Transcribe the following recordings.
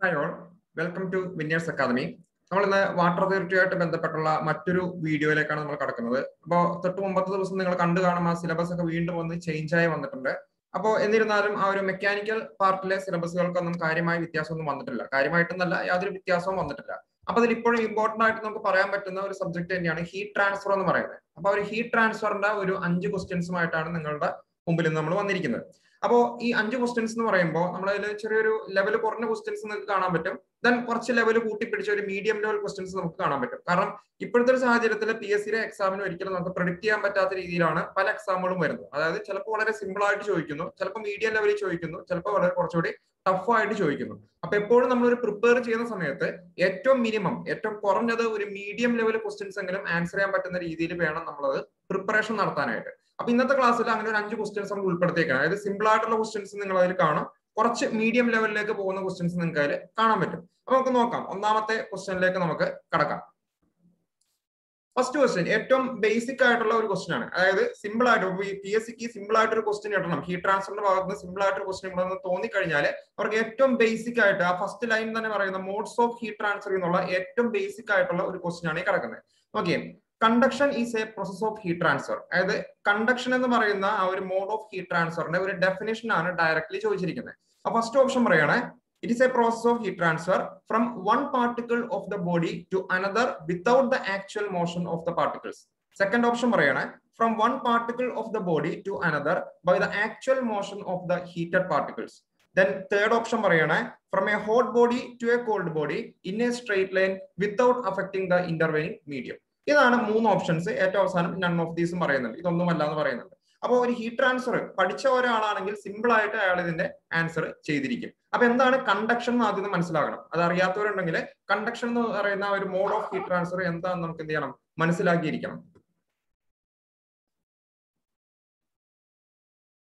Hi all, welcome to Vineyards Academy. നമ്മൾ ഇന്ന് water അതോറിറ്റിയായിട്ട് ബന്ധപ്പെട്ടുള്ള മറ്റൊരു വീഡിയോയിലേക്കാണ് നമ്മൾ കടക്കുന്നത്. അപ്പോൾ തൊട്ട് മുമ്പത്തെ ദിവസം നിങ്ങൾ കണ്ടു കാണും ആ സിലബസ് ഒക്കെ വീണ്ടും ഒന്ന് ചേഞ്ച് ആയി വന്നിട്ടുണ്ട്. അപ്പോൾ എന്നിരുന്നാലും ആ ഒരു മെക്കാനിക്കൽ പാർട്ടിലെ സിലബസുകൾക്കൊന്നും കാര്യമായ വ്യത്യാസമൊന്നും വന്നിട്ടില്ല. കാര്യമായിട്ടൊന്നല്ല, യാതൊരു വ്യത്യാസവും വന്നിട്ടില്ല. അപ്പൊ അതിൽ ഇപ്പോഴും ഇമ്പോർട്ടന്റ് ആയിട്ട് നമുക്ക് പറയാൻ പറ്റുന്ന ഒരു സബ്ജക്ട് തന്നെയാണ് ഹീറ്റ് ട്രാൻസ്ഫർ എന്ന് പറയുന്നത്. അപ്പൊ ഒരു ഹീറ്റ് ട്രാൻസ്ഫറിന്റെ ഒരു 5 ക്വസ്റ്റ്യൻസുമായിട്ടാണ് നിങ്ങളുടെ മുമ്പിൽ നമ്മൾ വന്നിരിക്കുന്നത്. അപ്പോൾ ഈ 5 ക്വസ്റ്റ്യൻസ് എന്ന് പറയുമ്പോൾ നമ്മളതിൽ ചെറിയൊരു ലെവൽ കുറഞ്ഞ ക്വസ്റ്റ്യൻസ് നിങ്ങൾക്ക് കാണാൻ പറ്റും. ദെൻ കുറച്ച് ലെവൽ കൂട്ടിപ്പിടിച്ച ഒരു മീഡിയം ലെവൽ ക്വസ്റ്റ്യൻസ് നമുക്ക് കാണാൻ പറ്റും. കാരണം ഇപ്പോഴത്തെ ഒരു സാഹചര്യത്തിൽ PSCയുടെ എക്സാമിന് ഒരിക്കലും നമുക്ക് പ്രെഡിക്ട് ചെയ്യാൻ പറ്റാത്ത രീതിയിലാണ് പല എക്സാമുകളും വരുന്നത്. അതായത് ചിലപ്പോൾ വളരെ സിമ്പിൾ ആയിട്ട് ചോദിക്കുന്നു, ചിലപ്പോൾ മീഡിയം ലെവലിൽ ചോദിക്കുന്നു, ചിലപ്പോൾ വളരെ കുറച്ചുകൂടി ടഫ് ആയിട്ട് ചോദിക്കുന്നു. അപ്പൊ എപ്പോഴും നമ്മൾ ഒരു പ്രിപ്പയർ ചെയ്യുന്ന സമയത്ത് ഏറ്റവും മിനിമം, ഏറ്റവും കുറഞ്ഞത് ഒരു മീഡിയം ലെവൽ ക്വസ്റ്റ്യൻസ് എങ്കിലും ആൻസർ ചെയ്യാൻ പറ്റുന്ന രീതിയിൽ വേണം നമ്മളത് പ്രിപ്പറേഷൻ നടത്താനായിട്ട്. അപ്പൊ ഇന്നത്തെ ക്ലാസ്സിൽ അങ്ങനെ ഒരു 5 ക്വസ്റ്റ്യൻസ് നമ്മൾ ഉൾപ്പെടുത്തിയേക്കാണ്. അതായത് സിമ്പിൾ ആയിട്ടുള്ള ക്വസ്റ്റ്യൻസ് നിങ്ങൾ അതിൽ കാണും, കുറച്ച് മീഡിയം ലെവലിലേക്ക് പോകുന്ന ക്വസ്റ്റ്യൻസ് നിങ്ങൾക്ക് അതിൽ കാണാൻ പറ്റും. അപ്പൊ നമുക്ക് നോക്കാം, ഒന്നാമത്തെ ക്വസ്റ്റ്യനിലേക്ക് നമുക്ക് കടക്കാം. ഫസ്റ്റ് ക്വസ്റ്റ്യൻ ഏറ്റവും ബേസിക് ആയിട്ടുള്ള ഒരു ക്വസ്റ്റ്യൻ ആണ്. അതായത് സിമ്പിൾ ആയിട്ട് PSCക്ക് സിമ്പിൾ ആയിട്ട് ഒരു ക്വസ്റ്റ്യൻ കിട്ടണം, ഹീറ്റ് ട്രാൻസ്ഫറിന്റെ ഭാഗത്ത് നിന്ന് സിമ്പിൾ ആയിട്ട് ഒരു ക്വസ്റ്റ്യൻ ഉണ്ടെന്ന് തോന്നിക്കഴിഞ്ഞാൽ അവർക്ക് ഏറ്റവും ബേസിക് ആയിട്ട് ആ ഫസ്റ്റ് ലൈൻ തന്നെ പറയുന്ന മോഡ്സ് ഓഫ് ഹീറ്റ് ട്രാൻസ്ഫർ എന്നുള്ള ഏറ്റവും ബേസിക് ആയിട്ടുള്ള ഒരു ക്വസ്റ്റ്യൻ ആണ് ഈ കിടക്കുന്നത്. Okay, conduction is a process of heat transfer. അതായത് കണ്ടക്ഷൻ എന്ന് പറയുന്ന ആ ഒരു മോഡ് ഓഫ് ഹീറ്റ് ട്രാൻസ്ഫറിന്റെ ഒരു ഡെഫിനേഷൻ ആണ് ഡയറക്ട്ലി ചോദിച്ചിരിക്കുന്നത്. അപ്പൊ ഫസ്റ്റ് ഓപ്ഷൻ പറയണേ, it is a process of heat transfer from one particle of the body to another without the actual motion of the particles. Second option പറയണേ, from one particle of the body to another by the actual motion of the heated particles. Then third option പറയണേ, from a hot body to a cold body in a straight line without affecting the intervening medium. ഇതാണ് 3 options. ഏറ്റവും അവസാനം none of ദീസും പറയുന്നുണ്ട്, ഇതൊന്നുമല്ല എന്ന് പറയുന്നുണ്ട്. അപ്പോൾ ഒരു ഹീറ്റ് ട്രാൻസ്ഫർ പഠിച്ച ഒരാളാണെങ്കിൽ സിമ്പിൾ ആയിട്ട് അയാൾ ഇതിന്റെ ആൻസർ ചെയ്തിരിക്കും. അപ്പൊ എന്താണ് കണ്ടക്ഷൻ എന്ന് ആദ്യം മനസ്സിലാക്കണം. അത് അറിയാത്തവരുണ്ടെങ്കിൽ കണ്ടക്ഷൻ എന്ന് പറയുന്ന ഒരു മോഡ് ഓഫ് ഹീറ്റ് ട്രാൻസ്ഫർ എന്താണെന്ന് നമുക്ക് എന്ത് ചെയ്യണം, മനസ്സിലാക്കിയിരിക്കണം.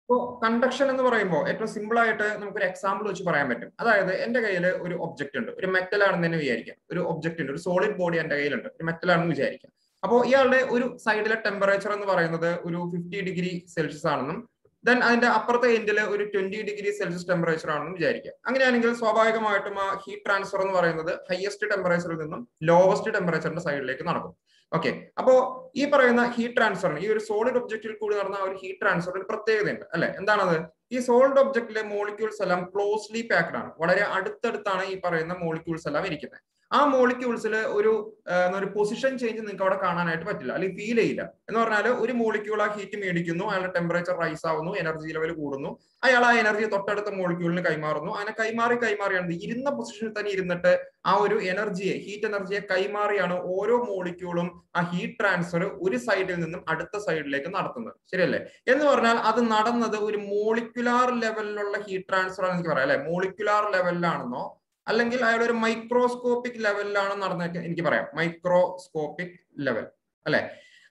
അപ്പോൾ കണ്ടക്ഷൻ എന്ന് പറയുമ്പോൾ ഏറ്റവും സിമ്പിൾ ആയിട്ട് നമുക്കൊരു എക്സാമ്പിൾ വെച്ച് പറയാൻ പറ്റും. അതായത് എന്റെ കയ്യിൽ ഒരു ഒബ്ജക്റ്റ് ഉണ്ട്, ഒരു മെറ്റൽ ആണെന്ന് തന്നെ വിചാരിക്കാം. ഒരു ഒബ്ജക്റ്റ് ഉണ്ട്, ഒരു സോളിഡ് ബോഡി എന്റെ കയ്യിലുണ്ട്, ഒരു മെറ്റൽ ആണെന്ന് വിചാരിക്കാം. അപ്പോൾ ഇയാളുടെ ഒരു സൈഡിലെ ടെമ്പറേച്ചർ എന്ന് പറയുന്നത് ഒരു 50 ഡിഗ്രി സെൽഷ്യസ് ആണെന്നും ദെൻ അതിന്റെ അപ്പുറത്തെ എൻഡിൽ ഒരു 20 ഡിഗ്രി സെൽഷ്യസ് ടെമ്പറേച്ചർ ആണെന്നും വിചാരിക്കാം. അങ്ങനെയാണെങ്കിൽ സ്വാഭാവികമായിട്ടും ആ ഹീറ്റ് ട്രാൻസ്ഫർ എന്ന് പറയുന്നത് ഹയസ്റ്റ് ടെമ്പറേച്ചറിൽ നിന്നും ലോവസ്റ്റ് ടെമ്പറേച്ചറിന്റെ സൈഡിലേക്ക് നടക്കും. ഓക്കെ, അപ്പോ ഈ പറയുന്ന ഹീറ്റ് ട്രാൻസ്ഫറിന് ഈ ഒരു സോളിഡ് ഒബ്ജക്റ്റിൽ കൂടി നടന്ന ഒരു ഹീറ്റ് ട്രാൻസ്ഫർ ഒരു പ്രത്യേകതയുണ്ട് അല്ലെ. എന്താണത്? ഈ സോളിഡ് ഒബ്ജക്റ്റിലെ മോളിക്യൂൾസ് എല്ലാം ക്ലോസ്ലി പാക്ഡ് ആണ്, വളരെ അടുത്തടുത്താണ് ഈ പറയുന്ന മോളിക്യൂൾസ് എല്ലാം ഇരിക്കുന്നത്. ആ മോളിക്യൂൾസിൽ ഒരു പൊസിഷൻ ചേഞ്ച് നിങ്ങൾക്ക് അവിടെ കാണാനായിട്ട് പറ്റില്ല, അല്ലെങ്കിൽ ഫീൽ ചെയ്യില്ല. എന്ന് പറഞ്ഞാൽ ഒരു മോളിക്യൂൾ ആ ഹീറ്റ് മേടിക്കുന്നു, അയാളുടെ ടെമ്പറേച്ചർ റൈസ് ആവുന്നു, എനർജി ലെവൽ കൂടുന്നു, അയാൾ ആ എനർജി തൊട്ടടുത്ത മോളിക്യൂളിന് കൈമാറുന്നു. അങ്ങനെ കൈമാറിയാണ് ഇരുന്ന പൊസിഷനിൽ തന്നെ ഇരുന്നിട്ട് ആ ഒരു എനർജിയെ, ഹീറ്റ് എനർജിയെ കൈമാറിയാണ് ഓരോ മോളിക്യൂളും ആ ഹീറ്റ് ട്രാൻസ്ഫർ ഒരു സൈഡിൽ നിന്നും അടുത്ത സൈഡിലേക്ക് നടത്തുന്നത്. ശരിയല്ലേ? എന്ന് പറഞ്ഞാൽ അത് നടന്നത് ഒരു മോളിക്യുലാർ ലെവലിലുള്ള ഹീറ്റ് ട്രാൻസ്ഫർ ആണെന്ന് എനിക്ക് പറയാം അല്ലെ. മോളിക്യുലാർ ലെവലിലാണെന്നോ അല്ലെങ്കിൽ അയാൾ ഒരു മൈക്രോസ്കോപ്പിക് ലെവലിലാണ് നടന്നതൊക്കെ എനിക്ക് പറയാം. മൈക്രോസ്കോപ്പിക് ലെവൽ അല്ലെ.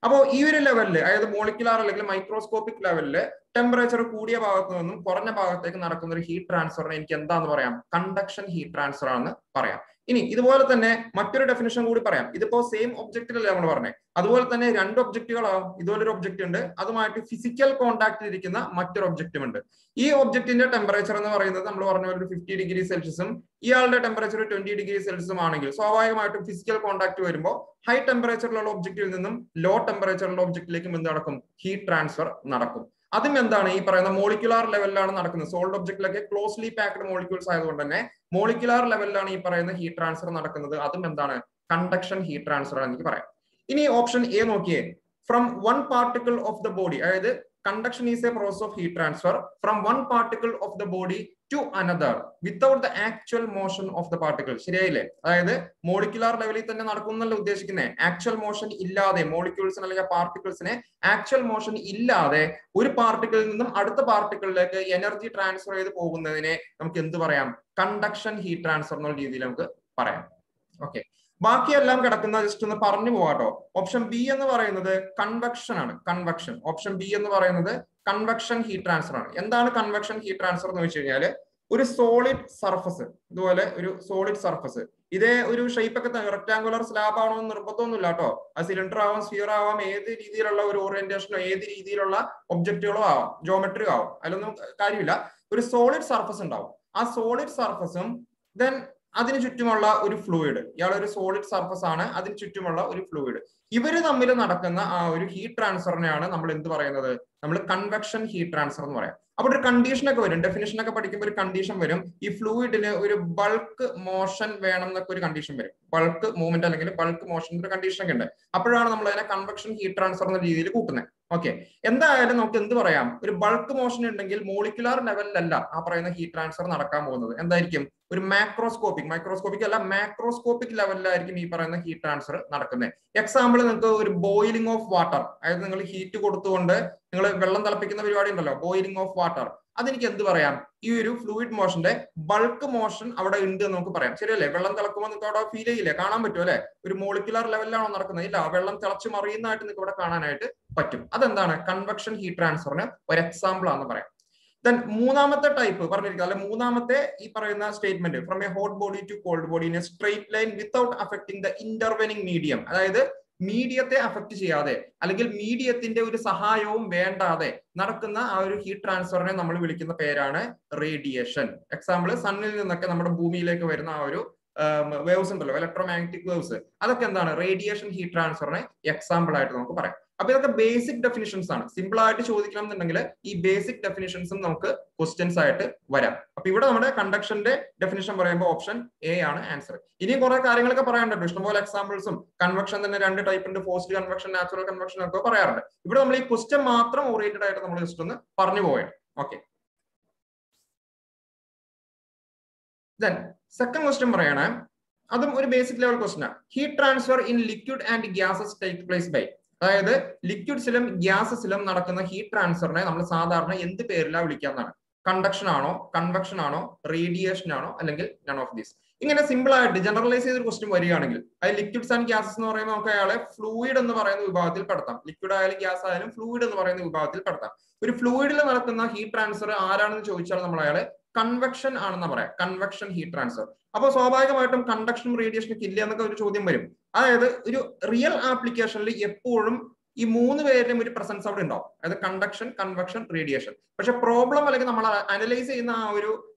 അപ്പോൾ ഈ ഒരു ലെവലില്, അതായത് മോളിക്കുലാർ അല്ലെങ്കിൽ മൈക്രോസ്കോപ്പിക് ലെവലില് ടെമ്പറേച്ചർ കൂടിയ ഭാഗത്ത് നിന്നും കുറഞ്ഞ ഭാഗത്തേക്ക് നടക്കുന്ന ഒരു ഹീറ്റ് ട്രാൻസ്ഫറിനെ എനിക്ക് എന്താന്ന് പറയാം? കണ്ടക്ഷൻ ഹീറ്റ് ട്രാൻസ്ഫർ ആണെന്ന് പറയാം. ഇനി ഇതുപോലെ തന്നെ മറ്റൊരു ഡെഫിനേഷൻ കൂടി പറയാം. ഇതിപ്പോ സെയിം ഒബ്ജക്റ്റിലല്ലേ നമ്മൾ പറഞ്ഞത്, അതുപോലെ തന്നെ 2 ഒബ്ജക്റ്റുകളാവും. ഇതുപോലൊരു ഒബ്ജക്റ്റ് ഉണ്ട്, അതുമായിട്ട് ഫിസിക്കൽ കോൺടാക്റ്റിൽ ഇരിക്കുന്ന മറ്റൊരു ഒബ്ജക്റ്റും ഉണ്ട്. ഈ ഒബ്ജക്റ്റിന്റെ ടെമ്പറേച്ചർ എന്ന് പറയുന്നത് നമ്മൾ പറഞ്ഞ ഒരു 50 ഡിഗ്രി സെൽഷ്യസും ഇയാളുടെ ടെമ്പറേച്ചർ 20 ഡിഗ്രി സെൽഷ്യസും ആണെങ്കിൽ സ്വാഭാവികമായിട്ടും ഫിസിക്കൽ കോൺടാക്ട് വരുമ്പോൾ ഹൈ ടെമ്പറേച്ചറിലുള്ള ഒബ്ജക്റ്റിൽ നിന്നും ലോ ടെമ്പറേച്ചറിലുള്ള ഒബ്ജക്റ്റിലേക്കും എന്ത് നടക്കും? ഹീറ്റ് ട്രാൻസ്ഫർ നടക്കും. അതും എന്താണ്? ഈ പറയുന്ന മോളിക്കുലാർ ലെവലിലാണ് നടക്കുന്നത്. സോളിഡ് ഒബ്ജക്റ്റിലൊക്കെ ക്ലോസ്ലി പാക്ഡ് മോളിക്യൂൾസ് ആയതുകൊണ്ട് തന്നെ മോളിക്കുലാർ ലെവലിലാണ് ഈ പറയുന്ന ഹീറ്റ് ട്രാൻസ്ഫർ നടക്കുന്നത്. അതും എന്താണ്? കണ്ടക്ഷൻ ഹീറ്റ് ട്രാൻസ്ഫർ ആണെന്ന് എനിക്ക് പറയാം. ഇനി ഓപ്ഷൻ എ നോക്കിയേ, from one particle of the body. അതായത് conduction is a process of heat transfer from one particle of the body to another without the actual motion of the particle. ശരിയായില്ലേ? അതായത് molecular ലെവലിൽ തന്നെ നടക്കുന്നല്ല ഉദ്ദേശിക്കുന്നത്. Actual motion ഇല്ലാതെ മോളിക്യൂൾസിന് അല്ലെങ്കിൽ പാർട്ടിക്കിൾസിനെ actual motion ഇല്ലാതെ ഒരു പാർട്ടിക്കിളിൽ നിന്നും അടുത്ത പാർട്ടിക്കിളിലേക്ക് എനർജി ട്രാൻസ്ഫർ ചെയ്ത് പോകുന്നതിനെ നമുക്ക് എന്ത് പറയാം? കണ്ടക്ഷൻ ഹീറ്റ് ട്രാൻസ്ഫർ എന്നുള്ള രീതിയിൽ നമുക്ക് പറയാം. ഓക്കെ, ബാക്കിയെല്ലാം കിടക്കുന്ന ജസ്റ്റ് ഒന്ന് പറഞ്ഞു പോകാട്ടോ. ഓപ്ഷൻ ബി എന്ന് പറയുന്നത് കൺവെക്ഷൻ ആണ്. കൺവെക്ഷൻ, ഓപ്ഷൻ ബി എന്ന് പറയുന്നത് കൺവെക്ഷൻ ഹീറ്റ് ട്രാൻസ്ഫർ ആണ്. എന്താണ് കൺവെക്ഷൻ ഹീറ്റ് ട്രാൻസ്ഫർ എന്ന് വെച്ച് കഴിഞ്ഞാൽ, ഒരു സോളിഡ് സർഫസ്, ഇതുപോലെ ഒരു സോളിഡ് സർഫസ്, ഇതേ ഒരു ഷേപ്പ് ഒക്കെ റെക്ടാങ്കുലർ സ്ലാബ് ആണോ എന്ന് നിർബന്ധമൊന്നുമില്ല കേട്ടോ. അത് സിലിണ്ടർ ആവാം, സ്ഫിയർ ആവാം, ഏത് രീതിയിലുള്ള ഒരു ഓറിയന്റേഷനോ ഏത് രീതിയിലുള്ള ഒബ്ജക്റ്റുകളോ ആവാം, ജോമെട്രി ആവാം, അതിലൊന്നും കാര്യമില്ല. ഒരു സോളിഡ് സർഫസ് ഉണ്ടാവും. ആ സോളിഡ് സർഫസും ദെൻ അതിന് ചുറ്റുമുള്ള ഒരു ഫ്ലൂയിഡ്, ഇയാൾ ഒരു സോളിഡ് സർഫസ് ആണ്, അതിന് ചുറ്റുമുള്ള ഒരു ഫ്ലൂയിഡ്, ഇവര് തമ്മിൽ നടക്കുന്ന ആ ഒരു ഹീറ്റ് ട്രാൻസ്ഫറിനെയാണ് നമ്മൾ എന്ത് പറയുന്നത്, നമ്മൾ കൺവെക്ഷൻ ഹീറ്റ് ട്രാൻസ്ഫർ എന്ന് പറയാം. അപ്പൊ ഒരു കണ്ടീഷൻ ഒക്കെ വരും, ഡെഫിനിഷൻ ഒക്കെ പഠിക്കുമ്പോൾ ഒരു കണ്ടീഷൻ വരും, ഈ ഫ്ലൂയിഡിന് ഒരു ബൾക്ക് മോഷൻ വേണം എന്നൊക്കെ ഒരു കണ്ടീഷൻ വരും, ബൾക്ക് മൂവ്മെന്റ് അല്ലെങ്കിൽ ബൾക്ക് മോഷൻ ഒരു കണ്ടീഷൻ ഒക്കെ ഉണ്ട്. അപ്പോഴാണ് നമ്മൾ അതിനെ കൺവെക്ഷൻ ഹീറ്റ് ട്രാൻസ്ഫർ എന്ന രീതിയിൽ കൂട്ടുന്നത്. ഓക്കെ, എന്തായാലും നമുക്ക് എന്ത് പറയാം, ഒരു ബൾക്ക് മോഷൻ ഉണ്ടെങ്കിൽ മോളിക്കുലാർ ലെവലിലല്ല ആ പറയുന്ന ഹീറ്റ് ട്രാൻസ്ഫർ നടക്കാൻ പോകുന്നത്. എന്തായിരിക്കും, ഒരു മൈക്രോസ്കോപ്പിക് അല്ല മാക്രോസ്കോപ്പിക് ലെവലിലായിരിക്കും ഈ പറയുന്ന ഹീറ്റ് ട്രാൻസ്ഫർ നടക്കുന്നത്. എക്സാമ്പിൾ, നിങ്ങൾക്ക് ഒരു ബോയിലിംഗ് ഓഫ് വാട്ടർ, അതായത് നിങ്ങൾ ഹീറ്റ് കൊടുത്തുകൊണ്ട് നിങ്ങൾ വെള്ളം തിളപ്പിക്കുന്ന പരിപാടി ഉണ്ടല്ലോ, ബോയിലിംഗ് ഓഫ് വാട്ടർ, അതെനിക്ക് എന്ത് പറയാം, ഈ ഒരു ഫ്ലൂയിഡ് മോഷന്റെ ബൾക്ക് മോഷൻ അവിടെ ഉണ്ട് എന്ന് നമുക്ക് പറയാം. ശരിയല്ലേ? വെള്ളം തിളക്കുമ്പോൾ നിങ്ങൾക്ക് അവിടെ ഫീൽ ചെയ്യില്ലേ, കാണാൻ പറ്റും അല്ലെ, ഒരു മോളിക്കുലാർ ലെവലിലാണോ നടക്കുന്നത്, ഇല്ല, വെള്ളം തിളച്ച് മറിയുന്നതായിട്ട് നിങ്ങൾക്ക് ഇവിടെ കാണാനായിട്ട് പറ്റും. അതെന്താണ്, കൺവെക്ഷൻ ഹീറ്റ് ട്രാൻസ്ഫറിന് ഒരു എക്സാമ്പിൾ ആണെന്ന് പറയാം. ദെൻ മൂന്നാമത്തെ ടൈപ്പ് പറഞ്ഞിരിക്കുന്നത്, അല്ലെ മൂന്നാമത്തെ ഈ പറയുന്ന statement, from a hot body to cold body in a straight line without affecting the intervening medium, അതായത് മീഡിയത്തെ അഫക്ട് ചെയ്യാതെ അല്ലെങ്കിൽ മീഡിയത്തിന്റെ ഒരു സഹായവും വേണ്ടാതെ നടക്കുന്ന ആ ഒരു ഹീറ്റ് ട്രാൻസ്ഫറിനെ നമ്മൾ വിളിക്കുന്ന പേരാണ് റേഡിയേഷൻ. എക്സാമ്പിൾ, സണ്ണിൽ നിന്നൊക്കെ നമ്മുടെ ഭൂമിയിലേക്ക് വരുന്ന ആ ഒരു വേവ്സ് ഉണ്ടല്ലോ, ഇലക്ട്രോമാഗ്നറ്റിക് വേവ്സ്, അതൊക്കെ എന്താണ്, റേഡിയേഷൻ ഹീറ്റ് ട്രാൻസ്ഫറിനെ എക്സാമ്പിൾ ആയിട്ട് നമുക്ക് പറയാം. അപ്പൊ ഇതൊക്കെ ബേസിക് ഡെഫിനിഷൻസ് ആണ്. സിമ്പിൾ ആയിട്ട് ചോദിക്കണം എന്നുണ്ടെങ്കിൽ ഈ ബേസിക് ഡെഫിനിഷൻസും നമുക്ക് ക്വസ്റ്റ്യൻസ് ആയിട്ട് വരാം. അപ്പൊ ഇവിടെ നമ്മുടെ കണ്ടക്ഷന്റെ ഡെഫിനിഷൻ പറയുമ്പോൾ ഓപ്ഷൻ എ ആണ് ആൻസർ. ഇനിയും കുറെ കാര്യങ്ങളൊക്കെ പറയാനുണ്ട്, ഇഷ്ടംപോലെ എക്സാമ്പിൾസും. കൺവെക്ഷൻ തന്നെ 2 ടൈപ്പ് ഉണ്ട്, ഫോഴ്സ്ഡ് കൺവെക്ഷൻ, നാച്ചുറൽ കൺവെക്ഷൻ ഒക്കെ പറയാറുണ്ട്. ഇവിടെ നമ്മൾ ഈ ക്വസ്റ്റ്യൻ മാത്രം ഓറിയന്റഡ് ആയിട്ട് നമ്മൾ ജസ്റ്റ് ഒന്ന് പറഞ്ഞു പോവുകയാണ്. ഓക്കെ, ദെൻ സെക്കൻഡ് ക്വസ്റ്റ്യൻ പറയണേ, അതും ഒരു ബേസിക് ലെവൽ ക്വസ്റ്റ്യൻ ആണ്. Heat transfer in liquid and gases take place by, അതായത് ലിക്വിഡ്സിലും ഗ്യാസസിലും നടക്കുന്ന ഹീറ്റ് ട്രാൻസ്ഫറിനെ നമ്മൾ സാധാരണ എന്ത് പേരിലാണ് വിളിക്കാന്നാണ്. കണ്ടക്ഷൻ ആണോ, കൺവെക്ഷൻ ആണോ, റേഡിയേഷൻ ആണോ, അല്ലെങ്കിൽ നൺ ഓഫ് ദീസ്. ഇങ്ങനെ സിമ്പിൾ ആയിട്ട് ജനറലൈസ് ചെയ്തൊരു ക്വസ്റ്റ്യൻ വരികയാണെങ്കിൽ, അത് ലിക്വിഡ്സ് ആൻഡ് ഗ്യാസസ് എന്ന് പറയുമ്പോൾ നമുക്ക് അയാളെ ഫ്ലൂയിഡ് എന്ന് പറയുന്ന വിഭാഗത്തിൽ പെടുത്താം. ലിക്വിഡ് ആയാലും ഗ്യാസ് ആയാലും ഫ്ലൂയിഡ് എന്ന് പറയുന്ന വിഭാഗത്തിൽ പെടുത്താം. ഒരു ഫ്ലൂയിഡിൽ നടക്കുന്ന ഹീറ്റ് ട്രാൻസ്ഫർ ആരാണെന്ന് ചോദിച്ചാൽ നമ്മൾ അയാളെ കൺവെക്ഷൻ ആണെന്ന് പറയാം, കൺവെക്ഷൻ ഹീറ്റ് ട്രാൻസ്ഫർ. അപ്പോൾ സ്വാഭാവികമായിട്ടും കണ്ടക്ഷനും റേഡിയേഷനും ഇല്ല എന്നൊക്കെ ഒരു ചോദ്യം വരും. അതായത് ഒരു റിയൽ ആപ്ലിക്കേഷനിൽ എപ്പോഴും ഈ 3 പേരുടെയും ഒരു പ്രസൻസ് അവിടെ ഉണ്ടാവും, അതായത് കണ്ടക്ഷൻ, കൺവെക്ഷൻ, റേഡിയേഷൻ. പക്ഷെ പ്രോബ്ലം അല്ലെങ്കിൽ നമ്മൾ അനലൈസ് ചെയ്യുന്ന ആ ഒരു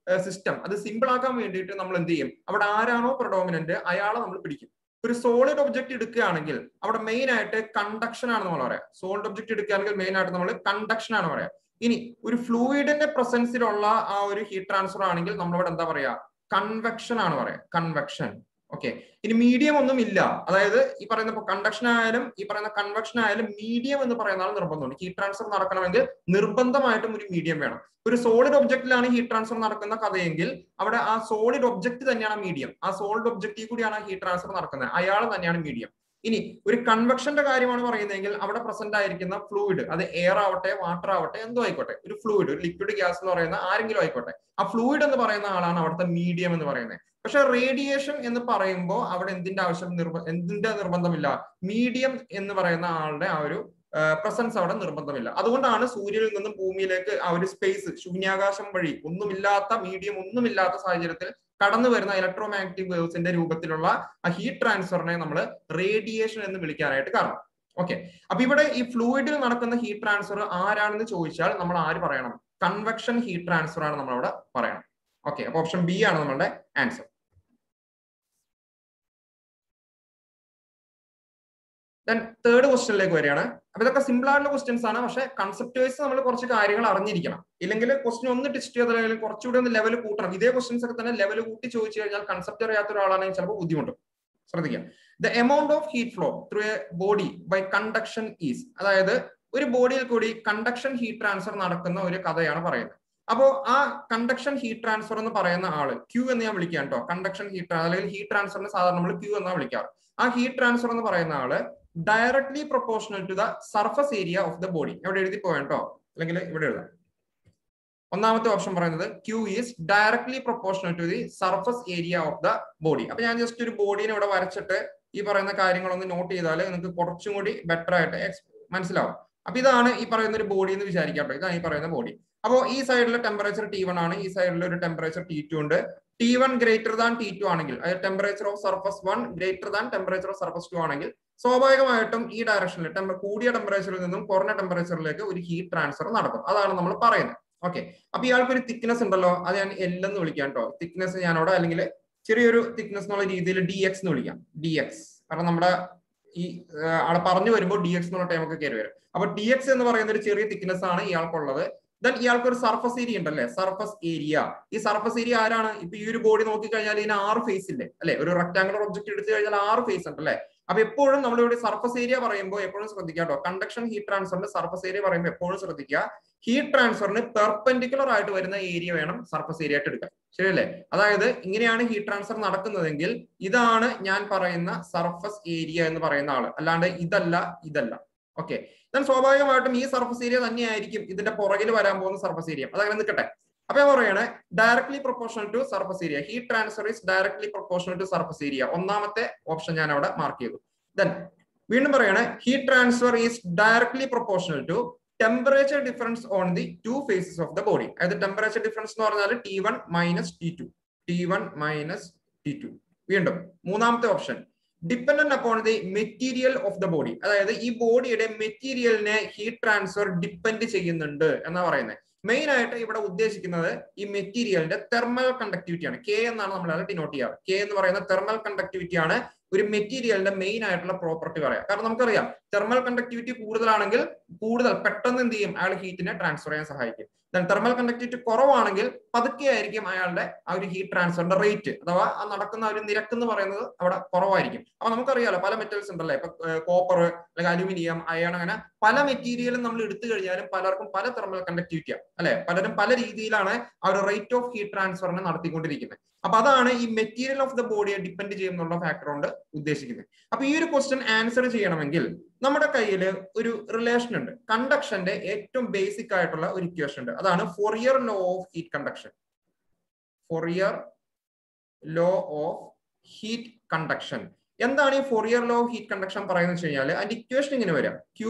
സിസ്റ്റം അത് സിമ്പിൾ ആക്കാൻ വേണ്ടിയിട്ട് നമ്മൾ എന്ത് ചെയ്യും, അവിടെ ആരാണോ പ്രൊഡോമിനന്റ് അയാളെ നമ്മൾ പിടിക്കും. ഒരു സോളിഡ് ഒബ്ജക്ട് എടുക്കുകയാണെങ്കിൽ അവിടെ മെയിൻ ആയിട്ട് കണ്ടക്ഷൻ ആണ് നമ്മൾ പറയാം. സോളിഡ് ഒബ്ജക്ട് എടുക്കുകയാണെങ്കിൽ മെയിൻ ആയിട്ട് നമ്മൾ കണ്ടക്ഷൻ ആണ് പറയാം. ഇനി ഒരു ഫ്ലൂയിഡിന്റെ പ്രസൻസിലുള്ള ആ ഒരു ഹീറ്റ് ട്രാൻസ്ഫർ ആണെങ്കിൽ നമ്മളിവിടെ എന്താ പറയാ, കൺവെക്ഷൻ ആണ് പറയാ, കൺവെക്ഷൻ. ഓക്കെ, ഇനി മീഡിയം ഒന്നും ഇല്ല, അതായത് ഈ പറയുന്ന കണ്ടക്ഷൻ ആയാലും ഈ പറയുന്ന കൺവെക്ഷൻ ആയാലും മീഡിയം എന്ന് പറയുന്ന ആൾ നിർബന്ധമാണ്. ഹീറ്റ് ട്രാൻസ്ഫർ നടക്കണമെങ്കിൽ നിർബന്ധമായിട്ടും ഒരു മീഡിയം വേണം. ഒരു സോളിഡ് ഒബ്ജക്റ്റിലാണ് ഹീറ്റ് ട്രാൻസ്ഫർ നടക്കുന്ന കഥയെങ്കിൽ അവിടെ ആ സോളിഡ് ഒബ്ജക്റ്റ് തന്നെയാണ് മീഡിയം, ആ സോളിഡ് ഒബ്ജക്റ്റിൽ കൂടിയാണ് ആ ഹീറ്റ് ട്രാൻസ്ഫർ നടക്കുന്നത്, അയാൾ തന്നെയാണ് മീഡിയം. ഇനി ഒരു കൺവെക്ഷന്റെ കാര്യമാണ് പറയുന്നതെങ്കിൽ അവിടെ പ്രസന്റ് ആയിരിക്കുന്ന ഫ്ലൂയിഡ്, അത് എയർ ആവട്ടെ, വാട്ടർ ആവട്ടെ, എന്തോ ആയിക്കോട്ടെ, ഒരു ഫ്ലൂയിഡ്, ഒരു ലിക്വിഡ്, ഗ്യാസ് എന്ന് പറയുന്ന ആരെങ്കിലും ആയിക്കോട്ടെ, ആ ഫ്ലൂയിഡ് എന്ന് പറയുന്ന ആളാണ് അവിടുത്തെ മീഡിയം എന്ന് പറയുന്നത്. പക്ഷെ റേഡിയേഷൻ എന്ന് പറയുമ്പോൾ അവിടെ എന്തിന്റെ നിർബന്ധമില്ല, മീഡിയം എന്ന് പറയുന്ന ആളുടെ ആ ഒരു പ്രസൻസ് അവിടെ നിർബന്ധമില്ല. അതുകൊണ്ടാണ് സൂര്യനിൽ നിന്നും ഭൂമിയിലേക്ക് ആ ഒരു സ്പേസ്, ശൂന്യാകാശം വഴി ഒന്നുമില്ലാത്ത മീഡിയം, ഒന്നുമില്ലാത്ത സാഹചര്യത്തിൽ കടന്നു വരുന്ന ഇലക്ട്രോമാഗ്നറ്റിക് വേവ്സിന്റെ രൂപത്തിലുള്ള ആ ഹീറ്റ് ട്രാൻസ്ഫറിനെ നമ്മൾ റേഡിയേഷൻ എന്ന് വിളിക്കാനായിട്ട് കാരണം. ഓക്കെ, അപ്പൊ ഇവിടെ ഈ ഫ്ലൂയിഡിൽ നടക്കുന്ന ഹീറ്റ് ട്രാൻസ്ഫർ ആരാണെന്ന് ചോദിച്ചാൽ നമ്മൾ ആര് പറയണം, കൺവെക്ഷൻ ഹീറ്റ് ട്രാൻസ്ഫർ ആണ് നമ്മളവിടെ പറയണം. ഓക്കെ, അപ്പൊ ഓപ്ഷൻ ബി ആണ് നമ്മളുടെ ആൻസർ. ദെൻ തേർഡ് ക്വസ്റ്റ്യനിലേക്ക് വരികയാണ്. അപ്പൊ ഇതൊക്കെ സിമ്പിൾ ആയിട്ടുള്ള ക്വസ്റ്റ്യൻസ് ആണ്, പക്ഷെ കൺസെപ്റ്റ് വൈസ് നമ്മൾ കുറച്ച് കാര്യങ്ങൾ അറിഞ്ഞിരിക്കണം. ഇല്ലെങ്കിൽ ക്വസ്റ്റ്യൻ ഒന്ന് ടെസ്റ്റ് ചെയ്ത് അല്ലെങ്കിൽ കുറച്ചുകൂടി ഒന്ന് ലെവൽ കൂട്ടണം. ഇതേ ക്വസ്റ്റ്യൻസ് ഒക്കെ തന്നെ ലെവൽ കൂട്ടി ചോദിച്ചു കഴിഞ്ഞാൽ കൺസെപ്റ്റ് അറിയാത്ത ഒരാളാണെങ്കിൽ ചിലപ്പോൾ ബുദ്ധിമുട്ടും. ശ്രദ്ധിക്കാം. The amount of heat flow through a body by conduction is, അതായത് ഒരു ബോഡിയിൽ കൂടി കണ്ടക്ഷൻ ഹീറ്റ് ട്രാൻസ്ഫർ നടക്കുന്ന ഒരു കഥയാണ് പറയുന്നത്. അപ്പോ ആ കണ്ടക്ഷൻ ഹീറ്റ് ട്രാൻസ്ഫർ എന്ന് പറയുന്ന ആള് ക്യൂ എന്ന് ഞാൻ വിളിക്കാം കേട്ടോ. കണ്ടക്ഷൻ ഹീറ്റ് അല്ലെങ്കിൽ ഹീറ്റ് ട്രാൻസ്ഫറിന് സാധാരണ നമ്മൾ ക്യൂ എന്നാണ് വിളിക്കാറ്. ആ ഹീറ്റ് ട്രാൻസ്ഫർ എന്ന് പറയുന്ന ആള് directly proportional to the surface area of the body. ഇവിടെ എഴുതി പോയിട്ടോ, അല്ലെങ്കിൽ ഇവിടെ എഴുതാം. ഒന്നാമത്തെ ഓപ്ഷൻ പറയുന്നത് Q is directly proportional to the surface area of the body. അപ്പൊ ഞാൻ ജസ്റ്റ് ഒരു ബോഡീനെ ഇവിടെ വരച്ചിട്ട് ഈ പറയുന്ന കാര്യങ്ങളൊന്ന് നോട്ട് ചെയ്താൽ നിങ്ങൾക്ക് കുറച്ചും കൂടി ബെറ്റർ ആയിട്ട് മനസ്സിലാവും. അപ്പൊ ഇതാണ് ഈ പറയുന്ന ഒരു ബോഡി എന്ന് വിചാരിക്കാട്ടോ. ഇതാണ് ഈ പറയുന്ന ബോഡി. അപ്പോൾ ഈ സൈഡിലെ ടെമ്പറേച്ചർ T1 ആണ്, ഈ സൈഡിൽ ഒരു ടെമ്പറേച്ചർ T2 ഉണ്ട്. T1 ഗ്രേറ്റർ ദാൻ T2 ആണെങ്കിൽ, അതായത് temperature of surface 1 greater than temperature of surface 2 ആണെങ്കിൽ സ്വാഭാവികമായിട്ടും ഈ ഡയറക്ഷനിൽ കൂടിയ ടെമ്പറേച്ചറിൽ നിന്നും കുറഞ്ഞ ടെമ്പറേച്ചറിലേക്ക് ഒരു ഹീറ്റ് ട്രാൻസ്ഫർ നടക്കും. അതാണ് നമ്മൾ പറയുന്നത്. ഓക്കെ, അപ്പൊ ഇയാൾക്ക് ഒരു തിക്നെസ് ഉണ്ടല്ലോ, അത് ഞാൻ L എന്ന് വിളിക്കാം കേട്ടോ. തിക്നെസ് ഞാനവിടെ അല്ലെങ്കിൽ ചെറിയൊരു തിക്നെസ് എന്നുള്ള രീതിയിൽ dx എന്ന് വിളിക്കാം. dx കാരണം നമ്മുടെ ഈ ആളെ പറഞ്ഞു വരുമ്പോൾ dx എന്നുള്ള ടൈം ഒക്കെ കയറി വരും. അപ്പൊ dx എന്ന് പറയുന്ന ഒരു ചെറിയ തിക്നെസ് ആണ് ഇയാൾക്കുള്ളത്. ദെൻ ഇയാൾക്ക് ഒരു സർഫസ് ഏരിയ ഉണ്ടല്ലേ, സർഫസ് ഏരിയ. ഈ സർഫസ് ഏരിയ ആരാണ്? ഇപ്പൊ ഈ ഒരു ബോഡി നോക്കിക്കഴിഞ്ഞാൽ ഇതിന് 6 ഫേസ് ഇല്ലേ അല്ലെ? ഒരു റെക്ടാംഗുലർ ഒബ്ജക്ട് എടുത്തു കഴിഞ്ഞാൽ 6 ഫേസ് ഉണ്ട് അല്ലെ? അപ്പൊ എപ്പോഴും നമ്മളിവിടെ സർഫസ് ഏരിയ പറയുമ്പോൾ എപ്പോഴും ശ്രദ്ധിക്കുക കേട്ടോ, കണ്ടക്ഷൻ ഹീറ്റ് ട്രാൻസ്ഫറിന്റെ സർഫസ് ഏരിയ പറയുമ്പോൾ എപ്പോഴും ശ്രദ്ധിക്കുക, ഹീറ്റ് ട്രാൻസ്ഫറിന് പെർപെൻഡിക്കുലർ ആയിട്ട് വരുന്ന ഏരിയ വേണം സർഫസ് ഏരിയ ആയിട്ട് എടുക്കാൻ. ശരിയല്ലേ? അതായത് ഇങ്ങനെയാണ് ഹീറ്റ് ട്രാൻസ്ഫർ നടക്കുന്നതെങ്കിൽ ഇതാണ് ഞാൻ പറയുന്ന സർഫസ് ഏരിയ എന്ന് പറയുന്ന ആള്, അല്ലാണ്ട് ഇതല്ല. ഓക്കെ, ഞാൻ സ്വാഭാവികമായിട്ടും ഈ സർഫസ് ഏരിയ തന്നെയായിരിക്കും ഇതിന്റെ പുറകിൽ വരാൻ പോകുന്ന സർഫസ് ഏരിയ. അതങ്ങനെ നിൽക്കട്ടെ. അപ്പൊ ഞാൻ പറയാണ് directly proportional to surface area, heat transfer is directly proportional to surface area. ഒന്നാമത്തെ ഓപ്ഷൻ ഞാൻ അവിടെ മാർക്ക് ചെയ്തു. ദെൻ വീണ്ടും പറയാണ് heat transfer is directly proportional to temperature difference on the 2 faces of the body. അതായത് ടെമ്പറേച്ചർ ഡിഫറൻസ് എന്ന് പറഞ്ഞാൽ T1 minus T2. വീണ്ടും മൂന്നാമത്തെ option dependent upon the material of the body. അതായത് ഈ ബോഡിയുടെ മെറ്റീരിയലിനെ ഹീറ്റ് ട്രാൻസ്ഫർ ഡിപ്പെൻഡ് ചെയ്യുന്നുണ്ട് എന്നാ പറയുന്നത്. മെയിൻ ആയിട്ട് ഇവിടെ ഉദ്ദേശിക്കുന്നത് ഈ മെറ്റീരിയലിന്റെ തെർമൽ കണ്ടക്ടിവിറ്റി ആണ്. കെ എന്നാണ് നമ്മൾ അത് ഡിനോട്ട് ചെയ്യാറ്. കെ എന്ന് പറയുന്ന തെർമൽ കണ്ടക്ടിവിറ്റി ആണ് ഒരു മെറ്റീരിയലിന്റെ മെയിൻ ആയിട്ടുള്ള പ്രോപ്പർട്ടി പറയാം. കാരണം നമുക്കറിയാം തെർമൽ കണ്ടക്ടിവിറ്റി കൂടുതലാണെങ്കിൽ കൂടുതൽ പെട്ടെന്ന് എന്ത് ചെയ്യും, അയാൾ ഹീറ്റിനെ ട്രാൻസ്ഫർ ചെയ്യാൻ സഹായിക്കും. തെർമൽ കണ്ടക്ടിവിറ്റി കുറവാണെങ്കിൽ പതുക്കെ ആയിരിക്കും അയാളുടെ ആ ഒരു ഹീറ്റ് ട്രാൻസ്ഫറിന്റെ റേറ്റ് അഥവാ ആ നടക്കുന്ന ഒരു നിരക്ക് എന്ന് പറയുന്നത് അവിടെ കുറവായിരിക്കും. അപ്പൊ നമുക്കറിയാലോ പല മെറ്റൽസ് ഉണ്ടല്ലേ, ഇപ്പൊ കോപ്പർ അല്ലെങ്കിൽ അലുമിനിയം, അയൺ, അങ്ങനെ പല മെറ്റീരിയലും നമ്മൾ എടുത്തു കഴിഞ്ഞാലും പലർക്കും പല തെർമൽ കണ്ടക്ടിവിറ്റിയാണ് അല്ലെ. പലരും പല രീതിയിലാണ് ആ ഒരു റേറ്റ് ഓഫ് ഹീറ്റ് ട്രാൻസ്ഫറിനെ നടത്തിക്കൊണ്ടിരിക്കുന്നത്. അപ്പൊ അതാണ് ഈ മെറ്റീരിയൽ ഓഫ് ദ ബോഡിയെ ഡിപ്പെൻഡ് ചെയ്യുന്നുള്ള ഫാക്ടർ കൊണ്ട് ഉദ്ദേശിക്കുന്നത്. അപ്പൊ ഈ ഒരു ക്വസ്റ്റ്യൻ ആൻസർ ചെയ്യണമെങ്കിൽ നമ്മുടെ കയ്യിൽ ഒരു റിലേഷൻ ഉണ്ട്. കണ്ടക്ഷന്റെ ഏറ്റവും ബേസിക് ആയിട്ടുള്ള ഒരു ഇക്വേഷൻ ഉണ്ട്. അതാണ് Fourier law of heat conduction. Fourier law of heat conduction. എന്താണ് ഈ Fourier law of heat conduction പറയുന്നത് വെച്ച് കഴിഞ്ഞാൽ അതിന്റെ ഇക്വേഷൻ ഇങ്ങനെ വരാം. Q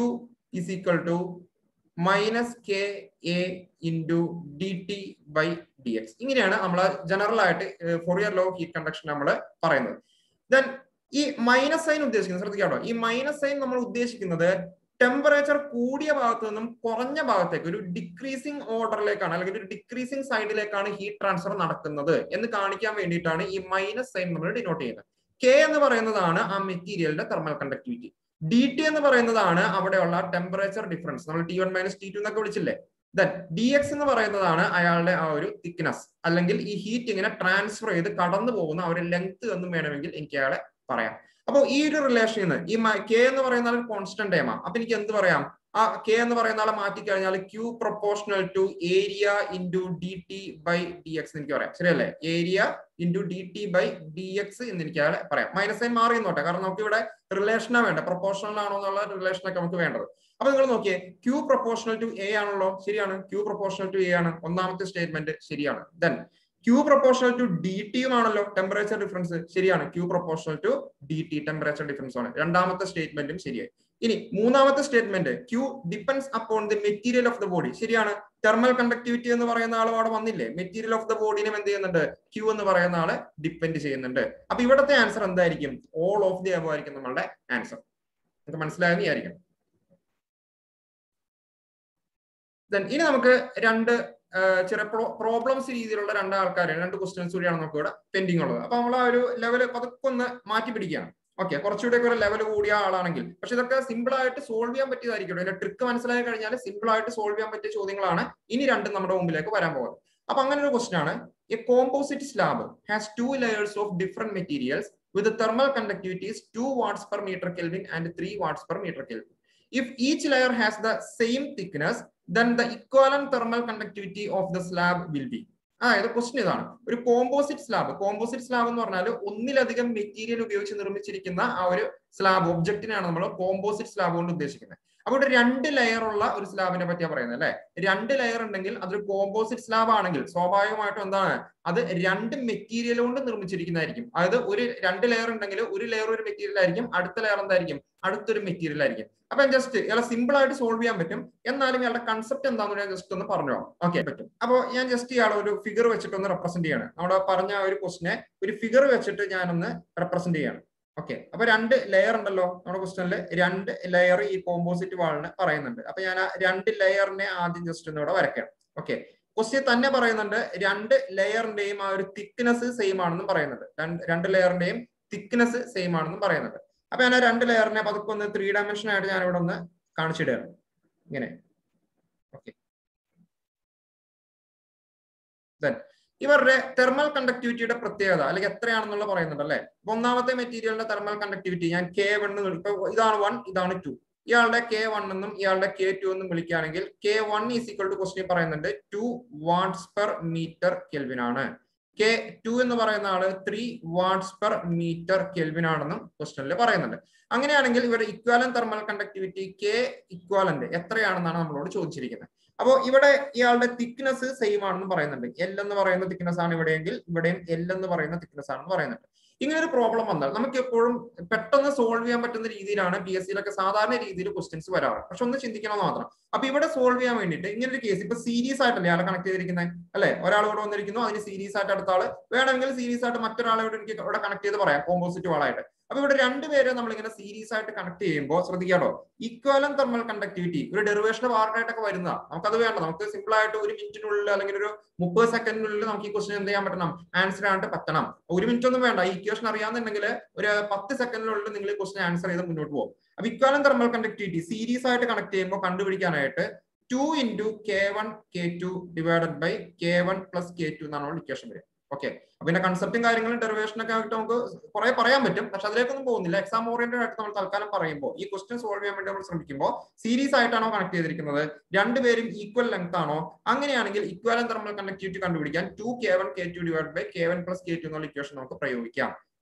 is equal to minus K A into D T by D X. ഇങ്ങനെയാണ് നമ്മൾ ജനറൽ ആയിട്ട് Fourier law of heat conduction നമ്മൾ പറയുന്നത്. ദെൻ ഈ മൈനസ് സൈൻ ഉദ്ദേശിക്കുന്നത് ശ്രദ്ധിക്കാട്ടോ, ഈ മൈനസ് സൈൻ നമ്മൾ ഉദ്ദേശിക്കുന്നത് ടെമ്പറേച്ചർ കൂടിയ ഭാഗത്ത് നിന്നും കുറഞ്ഞ ഭാഗത്തേക്ക് ഒരു ഡിക്രീസിങ് ഓർഡറിലേക്കാണ് അല്ലെങ്കിൽ ഒരു ഡിക്രീസിങ് സൈഡിലേക്കാണ് ഹീറ്റ് ട്രാൻസ്ഫർ നടക്കുന്നത് എന്ന് കാണിക്കാൻ വേണ്ടിയിട്ടാണ് ഈ മൈനസ് സൈൻ നമ്മൾ ഡിനോട്ട് ചെയ്യുന്നത്. കെ എന്ന് പറയുന്നതാണ് ആ മെറ്റീരിയലിന്റെ തെർമൽ കണ്ടക്ടിവിറ്റി. ഡി ടി എന്ന് പറയുന്നതാണ് അവിടെയുള്ള ടെമ്പറേച്ചർ ഡിഫറൻസ്, നമ്മൾ T1 മൈനസ് T2 എന്നൊക്കെ വിളിച്ചില്ലേ. ദെൻ ഡി എക്സ് എന്ന് പറയുന്നതാണ് അയാളുടെ ആ ഒരു തിക്നെസ് അല്ലെങ്കിൽ ഈ ഹീറ്റ് ഇങ്ങനെ ട്രാൻസ്ഫർ ചെയ്ത് കടന്നു പോകുന്ന ആ ഒരു ലെങ്ത് എന്നും വേണമെങ്കിൽ എനിക്ക് അയാളെ പറയാം. അപ്പൊ ഈ ഒരു റിലേഷനിൽ നിന്ന് ഈ കെ എന്ന് പറയുന്ന ഒരു കോൺസ്റ്റന്റ് ടൈമാണ്. അപ്പൊ എനിക്ക് എന്ത് പറയാം, ആ കെ എന്ന് പറയുന്ന ആളെ മാറ്റി കഴിഞ്ഞാൽ Q proportional to area into D T by D X എനിക്ക് പറയാം. ശരിയല്ലേ? Area into D T by D X എന്ന് എനിക്ക് അയാളെ പറയാം. മൈനസ് സൈൻ മാറി നോട്ടെ, കാരണം നമുക്ക് ഇവിടെ റിലേഷനാണ് വേണ്ട, പ്രൊപ്പോർഷണൽ ആണോ എന്നുള്ള റിലേഷനൊക്കെ നമുക്ക് വേണ്ടത്. അപ്പൊ നിങ്ങൾ നോക്കിയേ, Q പ്രൊപ്പോർഷണൽ ടു എ ആണല്ലോ, ശരിയാണ്. Q പ്രൊപ്പോർഷണൽ ടു എ ആണ് ഒന്നാമത്തെ സ്റ്റേറ്റ്മെന്റ്, ശരിയാണ്. Then Q proportional to D ടിയും ആണല്ലോ ടെമ്പറേച്ചർ ഡിഫറൻസ്, ശരിയാണ്. Q proportional to D T temperature difference ആണ് രണ്ടാമത്തെ സ്റ്റേറ്റ്മെന്റും ശരിയായി. ഇനി മൂന്നാമത്തെ statement Q depends upon the material of the body, ശരിയാണ്. തെർമൽ കണ്ടക്ടിവിറ്റി എന്ന് പറയുന്ന ആൾ അവിടെ വന്നില്ലേ, മെറ്റീരിയൽ ഓഫ് ദ ബോഡിനെ എന്ത് ചെയ്യുന്നുണ്ട്, Q എന്ന് പറയുന്ന ആളെ ഡിപ്പെൻഡ് ചെയ്യുന്നുണ്ട്. അപ്പൊ ഇവിടുത്തെ ആൻസർ എന്തായിരിക്കും, ഓൾ ഓഫ് ദി അബവ് ആയിരിക്കും നമ്മളുടെ ആൻസർ. നമുക്ക് മനസ്സിലായെന്ന് വിചാരിക്കണം. ഇനി നമുക്ക് രണ്ട് ചെറിയ പ്രോബ്ലംസ് രീതിയിലുള്ള രണ്ട് ക്വസ്റ്റ്യൻസ് കൂടിയാണ് നമുക്ക് ഇവിടെ പെൻഡിങ് ഉള്ളത്. അപ്പൊ നമ്മൾ ആ ഒരു ലെവൽ പതുക്കെ ഒന്ന് മാറ്റി പിടിക്കുകയാണ്. ഓക്കെ, കുറച്ചുകൂടെ ഒരു ലെവൽ കൂടിയ ആളാണെങ്കിൽ, പക്ഷെ ഇതൊക്കെ സിമ്പിൾ ആയിട്ട് സോൾവ് ചെയ്യാൻ പറ്റിയതായിരിക്കും. ഇതിന്റെ ട്രിക്ക് മനസ്സിലായി കഴിഞ്ഞാൽ സിമ്പിൾ ആയിട്ട് സോൾവ് ചെയ്യാൻ പറ്റിയ ചോദ്യങ്ങളാണ് ഇനി രണ്ടും നമ്മുടെ മുമ്പിലേക്ക് വരാൻ പോകുന്നത്. അപ്പൊ അങ്ങനെ ഒരു ക്വസ്റ്റ്യൻ ആണ്, A composite slab has 2 layers of different materials with thermal conductivities 2 watts per meter Kelvin and 3 watts per meter Kelvin. If each layer has the same thickness, then the equivalent thermal conductivity of the slab will be. അതായത് question ഇതാണ്, ഒരു composite slab എന്ന് പറഞ്ഞാൽ ഒന്നിലധികം material ഉപയോഗിച്ച് നിർമ്മിച്ചിരിക്കുന്ന ആ ഒരു സ്ലാബ് ഒബ്ജക്റ്റിനാണ് നമ്മൾ കോമ്പോസിറ്റ് സ്ലാബ് കൊണ്ട് ഉദ്ദേശിക്കുന്നത്. അപ്പൊ ഇവിടെ 2 ലെയർ ഉള്ള ഒരു സ്ലാബിനെ പറ്റിയാ പറയുന്നത് അല്ലെ. 2 ലെയർ ഉണ്ടെങ്കിൽ അതൊരു കോമ്പോസിറ്റ് സ്ലാബ് ആണെങ്കിൽ സ്വാഭാവികമായിട്ടും എന്താണ്, അത് 2 മെറ്റീരിയൽ കൊണ്ട് നിർമ്മിച്ചിരിക്കുന്നതായിരിക്കും. അതായത് 2 ലെയർ ഉണ്ടെങ്കിൽ ഒരു ലെയർ ഒരു മെറ്റീരിയൽ ആയിരിക്കും, അടുത്ത ലെയർ എന്തായിരിക്കും, അടുത്തൊരു മെറ്റീരിയൽ ആയിരിക്കും. അപ്പൊ ജസ്റ്റ് ഇയാളെ സിമ്പിൾ ആയിട്ട് സോൾവ് ചെയ്യാൻ പറ്റും. എന്നാലും ഇയാളുടെ കൺസെപ്റ്റ് എന്താണെന്ന് ഞാൻ ജസ്റ്റ് ഒന്ന് പറഞ്ഞു ഓക്കെ പറ്റും. അപ്പൊ ഞാൻ ജസ്റ്റ് ഇയാളെ ഒരു ഫിഗർ വെച്ചിട്ട് ഒന്ന് റെപ്രസെന്റ് ചെയ്യാണ്. നമ്മുടെ പറഞ്ഞ ഒരു ക്വസ്റ്റിനെ ഒരു ഫിഗർ വെച്ചിട്ട് ഞാനൊന്ന് റെപ്രസെന്റ് ചെയ്യാണ്. ഓക്കെ, അപ്പൊ 2 ലെയർ ഉണ്ടല്ലോ നമ്മുടെ ക്വസ്റ്റനിൽ, 2 ലെയർ ഈ കോമ്പോസിറ്റ് വാളിന് പറയുന്നുണ്ട്. അപ്പൊ ഞാൻ ആ 2 ലെയറിനെ ആദ്യം ജസ്റ്റ് ഒന്ന് ഇവിടെ വരയ്ക്കാം. ഓക്കെ, ക്വസ്റ്റ്യൻ തന്നെ പറയുന്നുണ്ട് രണ്ട് ലെയറിന്റെയും ആ ഒരു തിക്നെസ് സെയിം ആണെന്നും പറയുന്നുണ്ട്. രണ്ട് ലെയറിന്റെയും തിക്നെസ് സെയിം ആണെന്നും പറയുന്നുണ്ട്. അപ്പൊ ഞാൻ ആ രണ്ട് ലെയറിനെ പതുക്കെ ഒന്ന് 3 ഡയമെൻഷൻ ആയിട്ട് ഞാൻ ഇവിടെ ഒന്ന് കാണിച്ചിടുകയാണ് ഇങ്ങനെ. ഓക്കെ, ഇവരുടെ തെർമൽ കണ്ടക്ടിവിറ്റിയുടെ പ്രത്യേകത അല്ലെങ്കിൽ എത്രയാണെന്നുള്ള പറയുന്നുണ്ട് അല്ലെ. ഒന്നാമത്തെ മെറ്റീരിയലിന്റെ തെർമൽ കണ്ടക്ടിവിറ്റി ഞാൻ K1 ഇപ്പൊ ഇതാണ് 1, ഇതാണ് 2. ഇയാളുടെ K1 എന്നും ഇയാളുടെ K2 എന്നും വിളിക്കുകയാണെങ്കിൽ K1 is equal to question പറയുന്നുണ്ട് 2 വാട്ട്സ് പെർ മീറ്റർ കെൽവിൻ ആണ്. K2 എന്ന് പറയുന്ന ആള് 3 വാട്ട്സ് പെർ മീറ്റർ കെൽവിൻ ആണെന്നും ക്വസ്റ്റ്യനിൽ പറയുന്നുണ്ട്. അങ്ങനെയാണെങ്കിൽ ഇവരുടെ equivalent thermal conductivity K equivalent എത്രയാണെന്നാണ് നമ്മളോട് ചോദിച്ചിരിക്കുന്നത്. അപ്പോൾ ഇവിടെ ഇയാളുടെ തിക്നെസ് സെയിം ആണെന്ന് പറയുന്നുണ്ട്. എൽ എന്ന് പറയുന്ന തിക്നെസ് ആണ് ഇവിടെയെങ്കിൽ ഇവിടെയും എൽ എന്ന് പറയുന്ന തിക്നെസ് ആണെന്ന് പറയുന്നുണ്ട്. ഇങ്ങനെ ഒരു പ്രോബ്ലം വന്നാൽ നമുക്ക് എപ്പോഴും പെട്ടെന്ന് സോൾവ് ചെയ്യാൻ പറ്റുന്ന രീതിയിലാണ് PSCയിലൊക്കെ സാധാരണ രീതിയിൽ ക്വസ്റ്റ്യൻസ് വരാറ്. പക്ഷെ ഒന്ന് ചിന്തിക്കണം മാത്രം. അപ്പൊ ഇവിടെ സോൾവ് ചെയ്യാൻ വേണ്ടിയിട്ട് ഇങ്ങനെ ഒരു കേസ് ഇപ്പൊ സീരീസ് ആയിട്ടല്ലേ ഇയാളെ കണക്ട് ചെയ്തിരിക്കുന്നത് അല്ലെ. ഒരാൾ ഇവിടെ വന്നിരിക്കുന്നു, അതിന് സീരീസ് ആയിട്ട് അടുത്ത ആള് വേണമെങ്കിൽ സീരീസ് ആയിട്ട് മറ്റൊരാളെ എനിക്ക് ഇവിടെ കണക്ട് ചെയ്ത് പറയാം ഓപ്പോസിറ്റ് വാളായിട്ട്. അപ്പൊ ഇവിടെ രണ്ടുപേരെ നമ്മളിങ്ങനെ സീരീസ് ആയിട്ട് കണക്ട് ചെയ്യുമ്പോൾ ശ്രദ്ധിക്കാട്ടോ, ഇക്വലന്റ് തെർമൽ കണ്ടക്ടിവിറ്റി ഒരു ഡെറിവേഷന്റെ പാർട്ടായിട്ടൊക്കെ വരുന്ന നമുക്കത് വേണ്ട. നമുക്ക് സിമ്പിൾ ആയിട്ട് ഒരു മിനിറ്റിനുള്ളിൽ അല്ലെങ്കിൽ ഒരു 30 സെക്കൻഡിനുള്ളിൽ നമുക്ക് ഈ ക്വസ്റ്റൻ എന്ത് ചെയ്യാൻ പറ്റണം, ആൻസർ ആയിട്ട് പറ്റണം. ഒരു മിനിറ്റ് ഒന്നും വേണ്ട, ഈ ഇക്വേഷൻ അറിയാന്നുണ്ടെങ്കിൽ ഒരു 10 സെക്കൻഡിനുള്ളിൽ നിങ്ങൾ ഈ ക്വസ്റ്റൻ ആൻസർ ചെയ്ത് മുന്നോട്ട് പോകും. അപ്പൊ ഇക്വലന്റ് തെർമൽ കണ്ടക്ടിവിറ്റി സീരീസ് ആയിട്ട് കണക്ട് ചെയ്യുമ്പോൾ കണ്ടുപിടിക്കാനായിട്ട് 2 into K1 K2 divided by K1 plus K2 എന്നാണ് ഇക്വേഷൻ വരിക. ഓക്കെ, അപ്പൊ ഇതിന്റെ കൺസെപ്റ്റും കാര്യങ്ങളും ഡെറിവേഷനൊക്കെ ആയിട്ട് നമുക്ക് കുറെ പറയാൻ പറ്റും. പക്ഷെ അതിലേക്കൊന്നും പോകുന്നില്ല. എക്സാം ഓറിയന്റഡ് ആയിട്ട് നമ്മൾ തൽക്കാലം പറയുമ്പോൾ ഈ ക്വസ്റ്റൻ സോൾവ് ചെയ്യാൻ വേണ്ടി നമ്മൾ ശ്രമിക്കുമ്പോൾ സീരീസ് ആയിട്ടാണോ കണക്ട് ചെയ്തിരിക്കുന്നത്, രണ്ടുപേരും ഈക്വൽ ലെങ്ത് ആണോ, അങ്ങനെയാണെങ്കിൽ ഇക്വലന്റ് തെർമൽ കണ്ടക്ടിവിറ്റി കണ്ടുപിടിക്കാൻ 2 K1 K2 divided by K1 plus K2 എന്നുള്ള ഇക്വേഷൻ നമുക്ക് പ്രയോഗിക്കാം.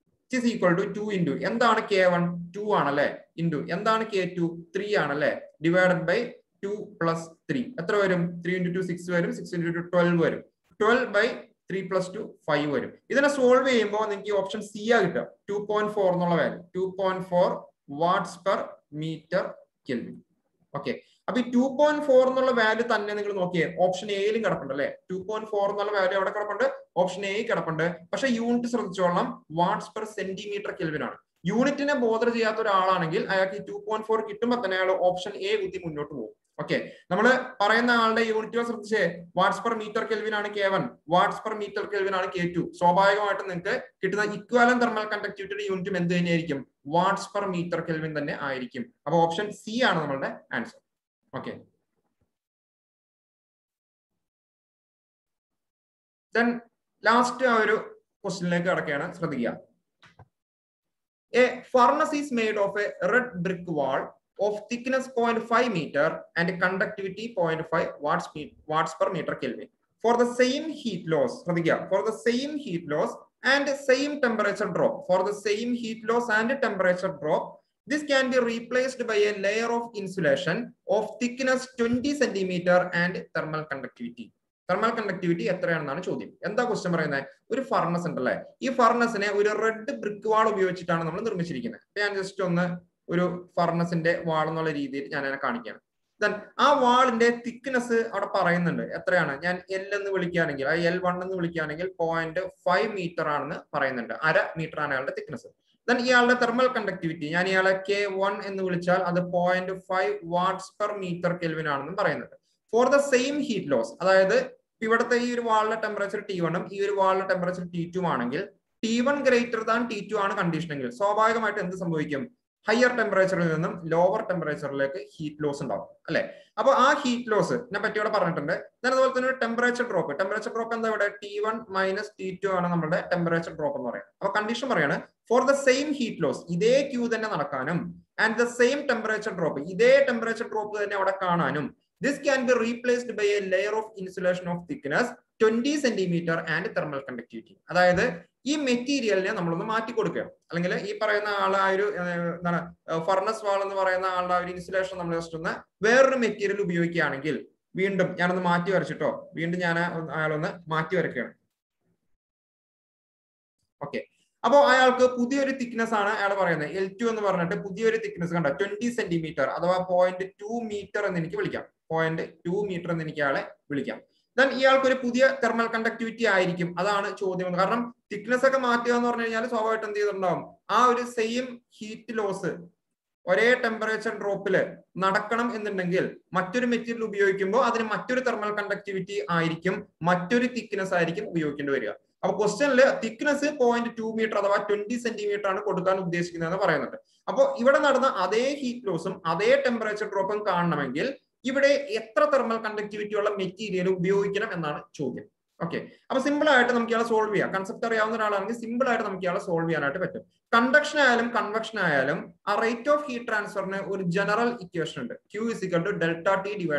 is equal to 2 into എന്താണ് K1 2 ആണല്ലേ, ഇൻറ്റു എന്താണ് K2 3 ആണല്ലേ, ഡിവൈഡഡ് ബൈ 2 plus 3 എത്ര വരും, 3 into 2 6 വരും, 6 into 2 12 വരും, 12 by 3 plus 2 5 വരും. ഇതിനെ സോൾവ് ചെയ്യുമ്പോൾ നിങ്ങൾക്ക് ഓപ്ഷൻ സി ആ കിട്ടുക 2.4 എന്നുള്ള value 2.4 watts per metre kelvin. Okay, അപ്പൊ ഈ 2.4 എന്നുള്ള വാല്യൂ തന്നെ നിങ്ങൾ നോക്കിയേ ഓപ്ഷൻ എയിലും കിടപ്പുണ്ട് അല്ലെ. 2.4 എന്നുള്ള വാല്യൂ അവിടെ കിടപ്പുണ്ട്, ഓപ്ഷൻ എ കിടപ്പുണ്ട്. പക്ഷെ യൂണിറ്റ് ശ്രദ്ധിച്ചോളാം, വാട്ട്സ് പെർ സെന്റിമീറ്റർ കെൽവിൻ ആണ്. യൂണിറ്റിനെ ബോധർ ചെയ്യാത്ത ഒരാളാണെങ്കിൽ അയാൾക്ക് ഈ 2.4 കിട്ടുമ്പോൾ തന്നെ അയാൾ ഓപ്ഷൻ എ കുത്തി മുന്നോട്ട് പോകും. ഓക്കെ, നമ്മൾ പറയുന്ന ആളുടെ യൂണിറ്റുകൾ ശ്രദ്ധിച്ചേ, വാട്ട്സ് പെർ മീറ്റർ കെൽവിൻ ആണ് K1, watts per metre kelvin ആണ് K2. സ്വാഭാവികമായിട്ടും നിങ്ങൾക്ക് കിട്ടുന്ന ഇക്വാലന്റ് തെർമൽ കണ്ടക്ടിവിറ്റിയുടെ യൂണിറ്റും എന്ത് തന്നെയായിരിക്കും, വാട്ട്സ് പെർ മീറ്റർ കെൽവിൻ തന്നെ ആയിരിക്കും. അപ്പൊ ഓപ്ഷൻ സി ആണ് നമ്മളുടെ ആൻസർ. ഓക്കെ, ദെൻ ലാസ്റ്റ് ആ ഒരു ക്വസ്റ്റ്യനിലേക്ക് കടക്കുകയാണ്, ശ്രദ്ധിക്കുക. A furnace is made of a red brick wall of thickness 0.5 meter and conductivity 0.5 watts per meter Kelvin. For the same heat loss, for the same heat loss and same temperature drop, for the same heat loss and temperature drop, this can be replaced by a layer of insulation of thickness 20 centimeter and thermal conductivity. Thermal conductivity എത്രയാണെന്നാണ് ചോദ്യം. എന്താ question പറയുന്നത്, ഒരു furnace ഉണ്ടല്ലേ, ഈ ഫർണസിനെ ഒരു red brick വാൾ ഉപയോഗിച്ചിട്ടാണ് നമ്മൾ നിർമ്മിച്ചിരിക്കുന്നത്. ഞാൻ ജസ്റ്റ് ഒന്ന് ഒരു ഫർണസിന്റെ വാൾ എന്നുള്ള രീതിയിൽ ഞാൻ അതിനെ കാണിക്കുകയാണ്. ദെൻ ആ വാളിന്റെ തിക്നെസ് അവിടെ പറയുന്നുണ്ട് എത്രയാണ്, ഞാൻ എൽ എന്ന് വിളിക്കുകയാണെങ്കിൽ ആ L1 എന്ന് വിളിക്കുകയാണെങ്കിൽ 0.5 മീറ്റർ ആണെന്ന് പറയുന്നുണ്ട്, 1/2 മീറ്റർ ആണ് അയാളുടെ തിക്നെസ്. ദെൻ ഇയാളുടെ തെർമൽ കണ്ടക്ടിവിറ്റി ഞാൻ ഇയാളെ K1 എന്ന് വിളിച്ചാൽ അത് 0.5 വാട്ട്സ് പെർ മീറ്റർ കെൽവിൻ ആണെന്നും പറയുന്നുണ്ട്. For the same heat loss, അതായത് ഇവിടുത്തെ ഈ ഒരു വാളിന്റെ ടെമ്പറേച്ചർ T1 ഉം ഈ ഒരു വാളിന്റെ ടെമ്പറേച്ചർ T2 ആണെങ്കിൽ T1 ഗ്രേറ്റർ ദാൻ T2 ആണ് കണ്ടീഷൻ എങ്കിൽ സ്വാഭാവികമായിട്ട് എന്ത് സംഭവിക്കും, ഹയർ ടെമ്പറേച്ചറിൽ നിന്നും ലോവർ ടെമ്പറേച്ചറിലേക്ക് ഹീറ്റ് ലോസ് ഉണ്ടാവും അല്ലെ. അപ്പൊ ആ ഹീറ്റ് ലോസിനെ പറ്റി ഇവിടെ പറഞ്ഞിട്ടുണ്ട്. അതുപോലെ തന്നെ ടെമ്പറേച്ചർ ഡ്രോപ്പ് എന്താ ഇവിടെ, T1 മൈനസ് T2 ആണ് നമ്മുടെ ടെമ്പറേച്ചർ ഡ്രോപ്പ് എന്ന് പറയുന്നത്. അപ്പൊ കണ്ടീഷൻ പറയാണ് for the same heat loss, ഇതേ ക്യൂ തന്നെ നടക്കാനും, and the same temperature drop, ഇതേ ടെമ്പറേച്ചർ ഡ്രോപ്പ് തന്നെ അവിടെ കാണാനും, this can be replaced by a layer of insulation of thickness 20 centimeter and thermal conductivity. അതായത് ഈ മെറ്റീരിയലിനെ നമ്മളൊന്ന് മാറ്റി കൊടുക്കുക, അല്ലെങ്കിൽ ഈ പറയുന്ന ആൾ ആ ഒരു എന്താണ് ഫർണസ് വാൾ എന്ന് പറയുന്ന ആളുടെ ഒരു ഇൻസുലേഷൻ നമ്മൾ ജസ്റ്റ് ഒന്ന് വേറൊരു മെറ്റീരിയൽ ഉപയോഗിക്കുകയാണെങ്കിൽ, വീണ്ടും ഞാനൊന്ന് മാറ്റി വരച്ചിട്ടോ, വീണ്ടും ഞാൻ അയാളൊന്ന് മാറ്റി വരയ്ക്കുകയാണ്. ഓക്കെ, അപ്പോ അയാൾക്ക് പുതിയൊരു തിക്നെസ് ആണ് അയാൾ പറയുന്നത്, L2 എന്ന് പറഞ്ഞിട്ട് പുതിയൊരു തിക്നെസ് കണ്ട 20 സെന്റിമീറ്റർ അഥവാ 0.2 മീറ്റർ എന്ന് എനിക്ക് വിളിക്കാം, 0.2 മീറ്റർ എന്ന് എനിക്ക് അയാളെ വിളിക്കാം. ദെൻ ഇയാൾക്ക് ഒരു പുതിയ തെർമൽ കണ്ടക്ടിവിറ്റി ആയിരിക്കും, അതാണ് ചോദ്യം. കാരണം തിക്നെസ് ഒക്കെ മാറ്റുക എന്ന് പറഞ്ഞു കഴിഞ്ഞാൽ സ്വാഭാവികമായിട്ട് എന്ത് ചെയ്തിട്ടുണ്ടാവും, ആ ഒരു സെയിം ഹീറ്റ് ലോസ് ഒരേ ടെമ്പറേച്ചർ ഡ്രോപ്പില് നടക്കണം എന്നുണ്ടെങ്കിൽ മറ്റൊരു മെറ്റീരിയൽ ഉപയോഗിക്കുമ്പോൾ അതിന് മറ്റൊരു തെർമൽ കണ്ടക്ടിവിറ്റി ആയിരിക്കും, മറ്റൊരു തിക്നെസ് ആയിരിക്കും ഉപയോഗിക്കേണ്ടി വരിക. അപ്പൊ ക്വസ്റ്റ്യനിൽ തിക്നെസ് 0.2 മീറ്റർ അഥവാ 20 സെന്റിമീറ്റർ ആണ് കൊടുക്കാൻ ഉദ്ദേശിക്കുന്നതെന്ന് പറയുന്നുണ്ട്. അപ്പോൾ ഇവിടെ നടന്ന അതേ ഹീറ്റ് ലോസും അതേ ടെമ്പറേച്ചർ ഡ്രോപ്പും കാണണമെങ്കിൽ ഇവിടെ എത്ര തെർമൽ കണ്ടക്ടിവിറ്റി ഉള്ള മെറ്റീരിയൽ ഉപയോഗിക്കണം എന്നാണ് ചോദ്യം. ഓക്കെ, അപ്പൊ സിമ്പിൾ ആയിട്ട് നമുക്ക് ഇയാളെ സോൾവ് ചെയ്യാം. കൺസെപ്റ്റ് അറിയാവുന്ന ഒരാളാണെങ്കിൽ സിമ്പിൾ ആയിട്ട് നമുക്ക് ഇയാളെ സോൾവ് ചെയ്യാനായിട്ട് പറ്റും. കണ്ടക്ഷൻ ആയാലും കൺവെക്ഷൻ ആയാലും ആ റേറ്റ് ഓഫ് ഹീറ്റ് ട്രാൻസ്ഫറിന് ഒരു ജനറൽ ഇക്വേഷൻ ഉണ്ട്. Q = ΔT /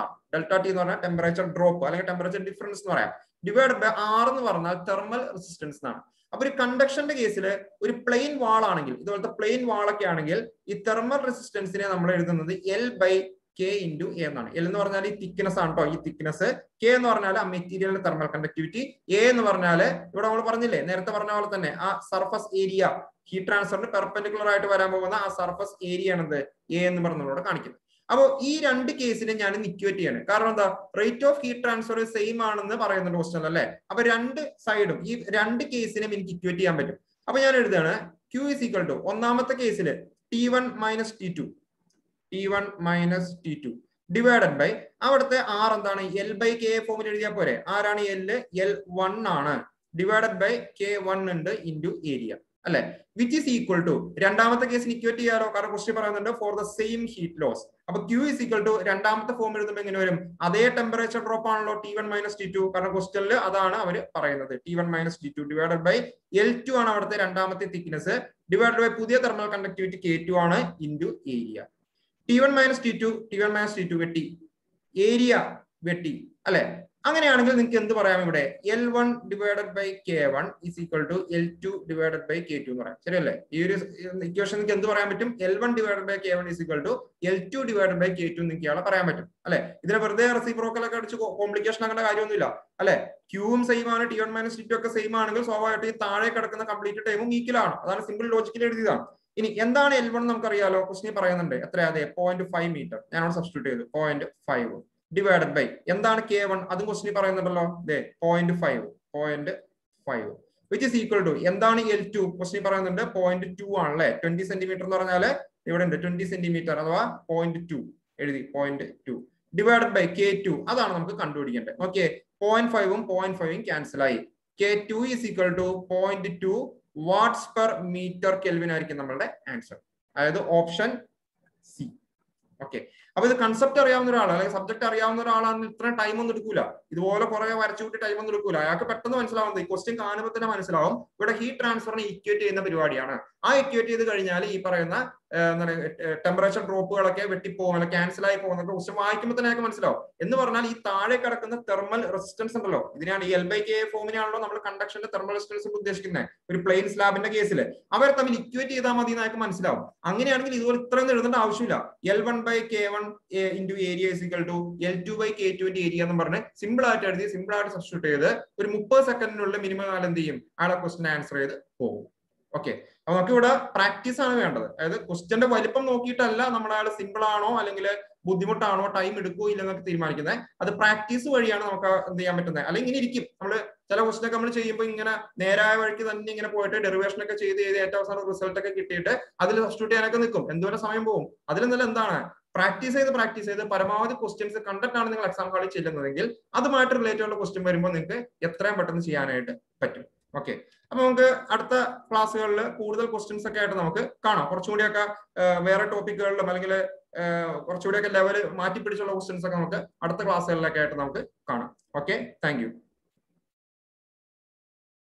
R. ΔT എന്ന് പറഞ്ഞാൽ ടെമ്പറേച്ചർ ഡ്രോപ്പ് അല്ലെങ്കിൽ ടെമ്പറേച്ചർ ഡിഫറൻസ് എന്ന് പറയാം. ഡിവൈഡ് ബൈ R എന്ന് പറഞ്ഞാൽ തെർമൽ റെസിസ്റ്റൻസ് എന്നാണ്. അപ്പൊ ഒരു കണ്ടക്ഷന്റെ കേസിൽ ഒരു പ്ലെയിൻ വാൾ ആണെങ്കിൽ, ഇതുപോലത്തെ പ്ലെയിൻ വാളൊക്കെ ആണെങ്കിൽ ഈ തെർമൽ റെസിസ്റ്റൻസിനെ നമ്മൾ എഴുതുന്നത് L/K × A എന്നാണ്. L എന്ന് പറഞ്ഞാൽ ഈ തിക്നെസ് ആണ് കേട്ടോ, ഈ തിക്നെസ്. K എന്ന് പറഞ്ഞാൽ ആ മെറ്റീരിയലിന്റെ തെർമൽ കണ്ടക്ടിവിറ്റി. A എന്ന് പറഞ്ഞാൽ ഇവിടെ നമ്മൾ പറഞ്ഞില്ലേ, നേരത്തെ പറഞ്ഞ പോലെ തന്നെ ആ സർഫസ് ഏരിയ, ഹീറ്റ് ട്രാൻസ്ഫറിന് പെർപെൻഡിക്കുലർ ആയിട്ട് വരാൻ പോകുന്ന ആ സർഫസ് ഏരിയ ആണെന്ത് A എന്ന് പറഞ്ഞതോടെ കാണിക്കുന്നത്. അപ്പോൾ ഈ രണ്ട് കേസിനെ ഞാൻ ഇക്വേറ്റ് ചെയ്യാണ്. കാരണം എന്താ, rate of heat transfer same ആണെന്ന് പറയുന്നുണ്ട് ക്വസ്റ്റ്യൻ അല്ലേ. അപ്പൊ രണ്ട് സൈഡും ഈ രണ്ട് കേസിനും എനിക്ക് ഇക്വേറ്റ് ചെയ്യാൻ പറ്റും. അപ്പൊ ഞാൻ എഴുതാണ് Q = ഒന്നാമത്തെ കേസിൽ T1 - T2 ഡിവൈഡഡ് ബൈ അവിടുത്തെ R എന്താണ്, L/K ഫോമിൽ എഴുതിയാൽ പോരെ. ആരാണ് L? L1 ആണ്. ഡിവൈഡഡ് ബൈ K1 ഉണ്ട് ഇൻറ്റു ഏരിയ അല്ലെ, വിച്ച് ഈസ് ഈക്വൽ ടു രണ്ടാമത്തെ കേസിന് ഇക്വേറ്റ് ചെയ്യാലോ, കാരണം ക്വസ്റ്റ്യൻ പറയുന്നുണ്ട് for the same heat loss. അപ്പൊ Q = രണ്ടാമത്തെ ഫോം എഴുതുമ്പോൾ എങ്ങനെ വരും, അതേ ടെമ്പറേച്ചർ ഡ്രോപ്പ് ആണല്ലോ T1 - T2, കാരണം ക്വസ്റ്റ്യനിൽ അതാണ് അവർ പറയുന്നത്. T1 - T2 divided by L2 ആണ് അവിടുത്തെ രണ്ടാമത്തെ തിക്നെസ്, ഡിവൈഡഡ് ബൈ പുതിയ തെർമൽ കണ്ടക്ടിവിറ്റി K2 ആണ് ഇൻറ്റു ഏരിയ. T1 - T2 വെട്ടി, ഏരിയ വെട്ടി അല്ലെ. അങ്ങനെയാണെങ്കിൽ നിങ്ങൾക്ക് എന്ത് പറയാം, ഇവിടെ L1 / K1 = L2 / K2 എന്ന് പറയാം. ശരിയല്ലേ? ഈ ഒരു ഇക്വേഷൻ നിങ്ങൾക്ക് എന്ത് പറയാൻ പറ്റും, L1 / K1 = L2 / K2 നിങ്ങൾക്ക് ഇയാളെ പറയാൻ പറ്റും അല്ലെ. ഇതിനെ വെറുതെ റെസിപ്രോക്കൽ ഒക്കെ അടിച്ച് കോംപ്ലിക്കേഷൻ ആക്കേണ്ട കാര്യമൊന്നുമില്ല അല്ലെ. Qയും സെയിം ആണ്, T1 - T2 ഒക്കെ സെയിം ആണെങ്കിൽ സ്വാഭാവികമായിട്ട് ഈ താഴെ കിടക്കുന്ന കംപ്ലീറ്റ് ടൈമും ഈക്വലാണ്. അതാണ് സിമ്പിൾ ലോജിക്കൽ എഴുതിയതാണ്. ഇനി എന്താണ് L1 നമുക്കറിയാലോ, ക്വസ്റ്റ്യൻ പറയുന്നുണ്ട് എത്ര, അതെ 0.5 മീറ്റർ. ഞാൻ അവിടെ സബ്സ്റ്റിറ്റ്യൂട്ട് ചെയ്തു 0.5 ഡിവൈഡഡ് ബൈ എന്താണ് K1, അതും ക്വസ്റ്റ്യൻ പറയുന്നുണ്ടല്ലോ 0.5 വിച്ച് ഈസ് ഈക്വൽ ടു എന്താണ് L2, ക്വസ്റ്റ്യൻ പറയുന്നുണ്ട് 0.2 ആണല്ലേ. 20 സെന്റിമീറ്റർ എന്ന് പറഞ്ഞാല് ഇവിടെ ഉണ്ട് 20 സെന്റിമീറ്റർ അഥവാ 0.2 എഴുതി 0.2 ഡിവൈഡഡ് ബൈ K2, അതാണ് നമുക്ക് കണ്ടുപിടിക്കേണ്ടത്. ഓക്കെ, 0.5ഉം 0.5ഉം ക്യാൻസൽ ആയി. K2 = 0.2 watts per metre kelvin ആയിരിക്കും നമ്മളുടെ ആൻസർ, അതായത് ഓപ്ഷൻ സി. ഓക്കെ, അപ്പൊ ഇത് കൺസെപ്റ്റ് അറിയാവുന്ന ഒരാൾ അല്ലെങ്കിൽ സബ്ജക്ട് അറിയാവുന്ന ഒരാളാണെങ്കിൽ ഇത്ര ടൈം ഒന്നും എടുക്കൂല, ഇതുപോലെ കുറെ വരച്ചു കൂട്ടി ടൈം ഒന്നും എടുക്കൂല. അയാൾക്ക് പെട്ടെന്ന് മനസ്സിലാവുന്നത് ഈ ക്വസ്റ്റ്യൻ കാണുമ്പോൾ തന്നെ മനസ്സിലാവും ഇവിടെ ഹീറ്റ് ട്രാൻസ്ഫറിനെ ഇക്വേറ്റ് ചെയ്യുന്ന പരിപാടിയാണ്. ആ ഇക്വേറ്റ് ചെയ്ത് കഴിഞ്ഞാൽ ഈ പറയുന്ന ടെമ്പറേച്ചർ ഡ്രോപ്പുകളൊക്കെ വെട്ടിപ്പോകും അല്ലെ ക്യാൻസൽ ആയി പോകുന്നത് ക്വസ്റ്റ്യൻ വായിക്കുമ്പോൾ തന്നെ അയാൾക്ക് മനസ്സിലാവും. എന്ന് പറഞ്ഞാൽ ഈ താഴെ കിടക്കുന്ന തെർമൽ റെസിസ്റ്റൻസ് ഉണ്ടല്ലോ, ഇതിനാണ് ഈ L/K ഫോമിനാണല്ലോ നമ്മൾ കണ്ടക്ഷന്റെ തെർമൽ റെസിസ്റ്റൻസ് ഉദ്ദേശിക്കുന്നത്. ഒരു പ്ലെയിൻ സ്ലാബിന്റെ കേസിൽ അവർ തമ്മിൽ ഇക്വേറ്റ് ചെയ്താൽ മതി എന്ന് അയാൾക്ക് മനസ്സിലാവും. അങ്ങനെയാണെങ്കിൽ ഇതുപോലെ ഇത്രയൊന്നും എഴുതേണ്ട ആവശ്യമില്ല. L1/K1 into area = L2/K2 area എന്ന് പറഞ്ഞ് സിമ്പിൾ ആയിട്ട് എഴുതി സിമ്പിൾ ആയിട്ട് സബ്സ്റ്റിറ്റ്യൂട്ട് ചെയ്ത് ഒരു 30 സെക്കൻഡിനുള്ളിൽ മിനിമം കാലം എന്ത് ചെയ്യും, അയാളെ ക്വസ്റ്റ്യൻ ആൻസർ ചെയ്ത് പോകും. ഓക്കെ, അപ്പൊ നമുക്ക് ഇവിടെ പ്രാക്ടീസ് ആണ് വേണ്ടത്. അതായത് ക്വസ്റ്റ്യന്റെ വലിപ്പം നോക്കിയിട്ടല്ല നമ്മൾ അയാൾ സിമ്പിൾ ആണോ അല്ലെങ്കിൽ ബുദ്ധിമുട്ടാണോ ടൈം എടുക്കുമോ ഇല്ലെന്നൊക്കെ തീരുമാനിക്കുന്നത്. അത് പ്രാക്ടീസ് വഴിയാണ് നമുക്ക് എന്ത് ചെയ്യാൻ പറ്റുന്നത്. അല്ലെങ്കിൽ ഇങ്ങനെ ഇരിക്കും നമ്മള് ചില ക്വസ്റ്റ്യൻ ഒക്കെ നമ്മൾ ചെയ്യുമ്പോൾ ഇങ്ങനെ നേരായ വഴിക്ക് തന്നെ ഇങ്ങനെ പോയിട്ട് ഡെറിവേഷൻ ഒക്കെ ചെയ്ത് ഏറ്റവും അവസാനം റിസൾട്ട് ഒക്കെ കിട്ടിയിട്ട് അതിൽ സബ്സ്റ്റിറ്റ്യൂട്ട് ചെയ്യാനൊക്കെ നിൽക്കും. എന്തോരം സമയം പോകും. അതിലെന്നല്ല എന്താണ് പ്രാക്ടീസ് ചെയ്ത് പരമാവധി ക്വസ്റ്റ്യൻസ് കണ്ടിട്ടാണ് നിങ്ങൾ എക്സാം ഹാളിൽ ചെല്ലുന്നതെങ്കിൽ അതുമായിട്ട് റിലേറ്റഡ് ഉള്ള ക്വസ്റ്റ്യൻ വരുമ്പോൾ നിങ്ങൾക്ക് എത്രയും പെട്ടെന്ന് ചെയ്യാനായിട്ട് പറ്റും. ഓക്കെ, അപ്പൊ നമുക്ക് അടുത്ത ക്ലാസ്സുകളിൽ കൂടുതൽ ക്വസ്റ്റ്യൻസ് ഒക്കെ ആയിട്ട് നമുക്ക് കാണാം. കുറച്ചുകൂടിയൊക്കെ വേറെ ടോപ്പിക്കുകളിലും അല്ലെങ്കിൽ കുറച്ചുകൂടിയൊക്കെ ലെവൽ മാറ്റി പിടിച്ചുള്ള ക്വസ്റ്റ്യൻസ് ഒക്കെ നമുക്ക് അടുത്ത ക്ലാസ്സുകളിലൊക്കെ ആയിട്ട് നമുക്ക് കാണാം. Okay, thank you.